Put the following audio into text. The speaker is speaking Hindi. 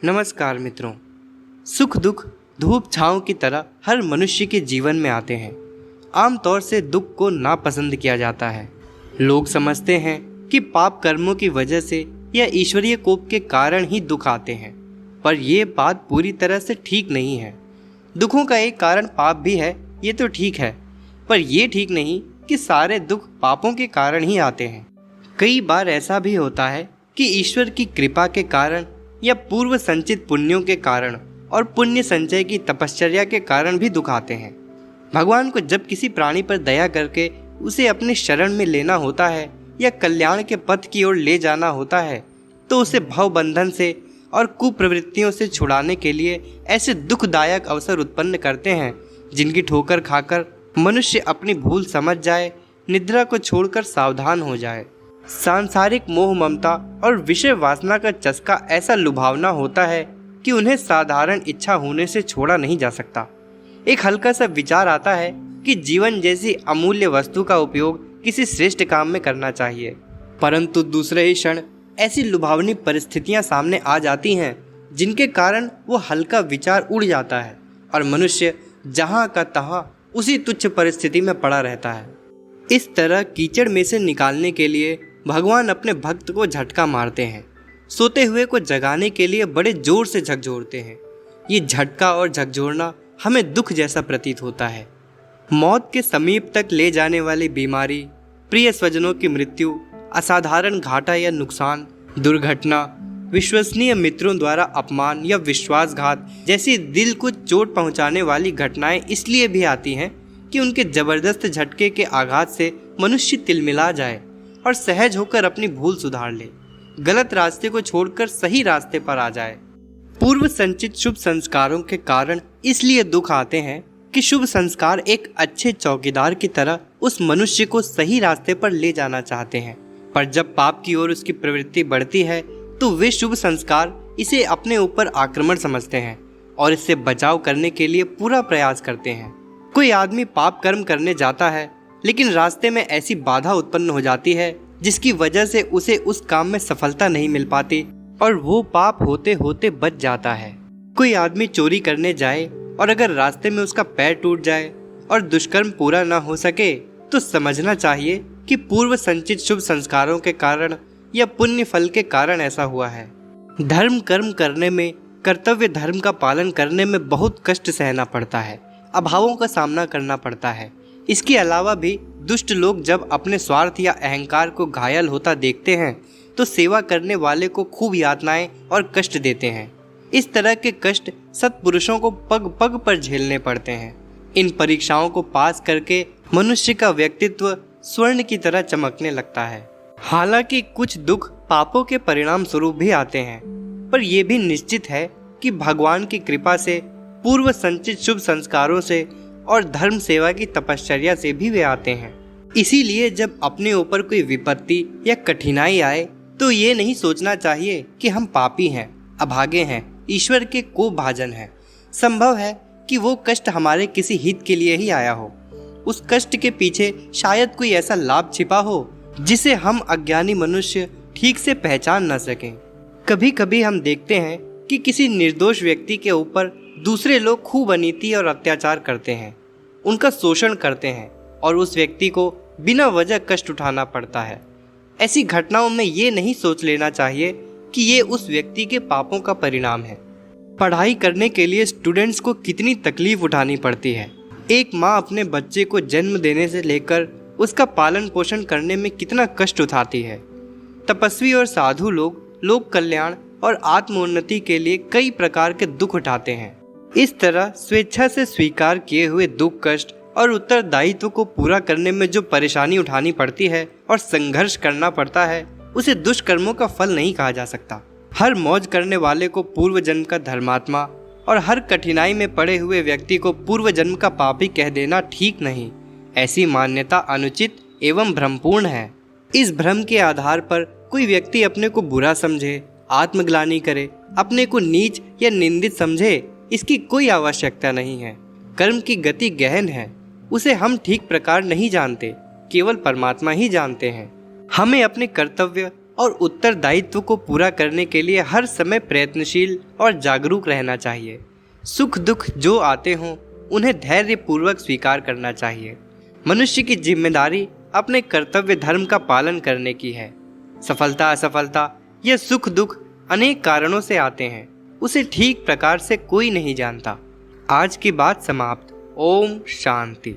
नमस्कार मित्रों। सुख दुख धूप छांव की तरह हर मनुष्य के जीवन में आते हैं। आमतौर से दुख को नापसंद किया जाता है। लोग समझते हैं कि पाप कर्मों की वजह से या ईश्वरीय कोप के कारण ही दुख आते हैं, पर यह बात पूरी तरह से ठीक नहीं है। दुखों का एक कारण पाप भी है, ये तो ठीक है, पर यह ठीक नहीं कि सारे दुख पापों के कारण ही आते हैं। कई बार ऐसा भी होता है कि ईश्वर की कृपा के कारण या पूर्व संचित पुण्यों के कारण और पुण्य संचय की तपश्चर्या के कारण भी दुख आते हैं। भगवान को जब किसी प्राणी पर दया करके उसे अपने शरण में लेना होता है या कल्याण के पथ की ओर ले जाना होता है, तो उसे भव बंधन से और कुप्रवृत्तियों से छुड़ाने के लिए ऐसे दुखदायक अवसर उत्पन्न करते हैं जिनकी ठोकर खाकर मनुष्य अपनी भूल समझ जाए, निद्रा को छोड़कर सावधान हो जाए। सांसारिक मोह ममता और विषय वासना का चस्का ऐसा लुभावना होता है कि उन्हें साधारण इच्छा होने से छोड़ा नहीं जा सकता। एक हल्का सा विचार आता है कि जीवन जैसी अमूल्य वस्तु का उपयोग किसी श्रेष्ठ काम में करना चाहिए, परंतु दूसरे ही क्षण ऐसी लुभावनी परिस्थितियां सामने आ जाती हैं जिनके कारण वो हल्का विचार उड़ जाता है और मनुष्य जहां का तहां उसी तुच्छ परिस्थिति में पड़ा रहता है। इस तरह कीचड़ में से निकालने के लिए भगवान अपने भक्त को झटका मारते हैं। सोते हुए को जगाने के लिए बड़े जोर से झकझोरते हैं। ये झटका और झकझोरना हमें दुख जैसा प्रतीत होता है। मौत के समीप तक ले जाने वाली बीमारी, प्रिय स्वजनों की मृत्यु, असाधारण घाटा या नुकसान, दुर्घटना, विश्वसनीय मित्रों द्वारा अपमान या विश्वासघात जैसी दिल को चोट पहुंचाने वाली घटनाएं इसलिए भी आती हैं कि उनके जबरदस्त झटके के आघात से मनुष्य तिलमिला जाए और सहज होकर अपनी भूल सुधार ले, गलत रास्ते को छोड़कर सही रास्ते पर आ जाए। पूर्व संचित शुभ संस्कारों के कारण इसलिए दुख आते हैं कि शुभ संस्कार एक अच्छे चौकीदार की तरह उस मनुष्य को सही रास्ते पर ले जाना चाहते हैं, पर जब पाप की ओर उसकी प्रवृत्ति बढ़ती है तो वे शुभ संस्कार इसे अपने ऊपर आक्रमण समझते हैं और इससे बचाव करने के लिए पूरा प्रयास करते हैं। कोई आदमी पाप कर्म करने जाता है, लेकिन रास्ते में ऐसी बाधा उत्पन्न हो जाती है जिसकी वजह से उसे उस काम में सफलता नहीं मिल पाती और वो पाप होते होते बच जाता है। कोई आदमी चोरी करने जाए और अगर रास्ते में उसका पैर टूट जाए और दुष्कर्म पूरा ना हो सके तो समझना चाहिए कि पूर्व संचित शुभ संस्कारों के कारण या पुण्य फल के कारण ऐसा हुआ है। धर्म कर्म करने में, कर्तव्य धर्म का पालन करने में बहुत कष्ट सहना पड़ता है, अभावों का सामना करना पड़ता है। इसके अलावा भी दुष्ट लोग जब अपने स्वार्थ या अहंकार को घायल होता देखते हैं तो सेवा करने वाले को खूब यातनाएं और कष्ट देते हैं। इस तरह के कष्ट सत्पुरुषों को पग पग पर झेलने पड़ते हैं। इन परीक्षाओं को पास करके मनुष्य का व्यक्तित्व स्वर्ण की तरह चमकने लगता है। हालांकि कुछ दुख पापों के परिणाम स्वरूप भी आते हैं, पर यह भी निश्चित है कि भगवान की कृपा से, पूर्व संचित शुभ संस्कारों से और धर्म सेवा की तपश्चर्या से भी वे आते हैं। इसीलिए जब अपने ऊपर कोई विपत्ति या कठिनाई आए तो ये नहीं सोचना चाहिए कि हम पापी हैं, अभागे हैं, ईश्वर के कोपभाजन हैं। संभव है कि वो कष्ट हमारे किसी हित के लिए ही आया हो। उस कष्ट के पीछे शायद कोई ऐसा लाभ छिपा हो जिसे हम अज्ञानी मनुष्य ठीक से पहचान न सकें। कभी कभी हम देखते हैं कि किसी निर्दोष व्यक्ति के ऊपर दूसरे लोग खूब अनीति और अत्याचार करते हैं, उनका शोषण करते हैं और उस व्यक्ति को बिना वजह कष्ट उठाना पड़ता है। ऐसी घटनाओं में ये नहीं सोच लेना चाहिए कि ये उस व्यक्ति के पापों का परिणाम है। पढ़ाई करने के लिए स्टूडेंट्स को कितनी तकलीफ उठानी पड़ती है। एक माँ अपने बच्चे को जन्म देने से लेकर उसका पालन पोषण करने में कितना कष्ट उठाती है। तपस्वी और साधु लोग कल्याण और आत्मोन्नति के लिए कई प्रकार के दुख उठाते हैं। इस तरह स्वेच्छा से स्वीकार किए हुए दुख, कष्ट और उत्तरदायित्व को पूरा करने में जो परेशानी उठानी पड़ती है और संघर्ष करना पड़ता है, उसे दुष्कर्मों का फल नहीं कहा जा सकता। हर मौज करने वाले को पूर्व जन्म का धर्मात्मा और हर कठिनाई में पड़े हुए व्यक्ति को पूर्व जन्म का पापी कह देना ठीक नहीं। ऐसी मान्यता अनुचित एवं भ्रमपूर्ण है। इस भ्रम के आधार पर कोई व्यक्ति अपने को बुरा समझे, आत्मग्लानि करे, अपने को नीच या निंदित समझे, इसकी कोई आवश्यकता नहीं है। कर्म की गति गहन है, उसे हम ठीक प्रकार नहीं जानते, केवल परमात्मा ही जानते हैं। हमें अपने कर्तव्य और उत्तरदायित्व को पूरा करने के लिए हर समय प्रयत्नशील और जागरूक रहना चाहिए। सुख दुख जो आते हों उन्हें धैर्यपूर्वक स्वीकार करना चाहिए। मनुष्य की जिम्मेदारी अपने कर्तव्य धर्म का पालन करने की है। सफलता असफलता या सुख दुख अनेक कारणों से आते हैं, उसे ठीक प्रकार से कोई नहीं जानता। आज की बात समाप्त। ओम शांति।